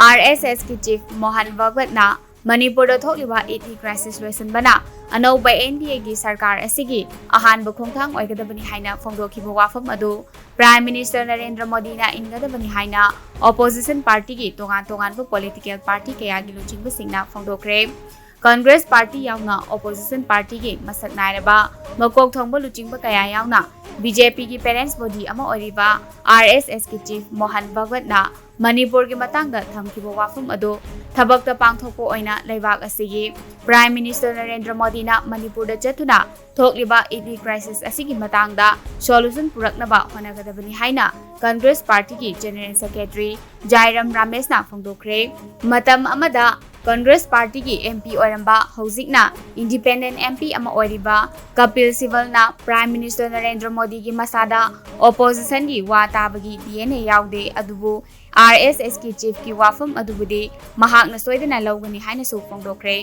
RSS की chief Mohan भगवतना मणिपुर थोकलिबा इथि क्राइसिस लोइसनबना अनौबा NDA की सरकार असिगी अहानब खोंथांग ओइगदबनी हाइना फोंदोखिबा वाफम अदु प्राइम मिनिस्टर नरेंद्र मोदी ना इनगदबनी हाइना ऑपोजिशन पार्टी की तोगान पॉलिटिकल पार्टी कयागी लुचिंगबसिंगना फोंदोखरे कांग्रेस पार्टी यावना ऑपोजिशन पार्टी की मसक नायरबा मकोक थोंबा लुचिंगबा कया यावना बीजेपी की पेरेंट्स बॉडी अमा ओरिबा RSS की चीफ मोहन भगवतना मणिपुर की मतंगदा थमखिबा वाफम अदो थबकता पांगथोकपो ओइना लेबाक असिगी प्राइम मिनिस्टर नरेंद्र मोदी ना मणिपुर दा चतुना थोकलिबा इथि क्राइसिस असिगी मतंगदा सोल्यूशन पुरकनबा होनगदबनी हाइना कांग्रेस पार्टी की जनरल सेक्रेटरी जायराम रमेश ना फोंदोखरे मतम अमदा कांग्रेस पार्टी की MP ओरंबा हौजिकना इंडिपेंडेंट MP अमा ओरिबा कपिल सिबल ना प्राइम मिनिस्टर नरेंद्र मोदी की मसादा ऑपोजिशन की वा ताबगी DNA याउदे अदुबु RSS की चीफ की वाफम अदुबुदी महाकना सोयदना लौगनी हाइना सु फोंदोखरे।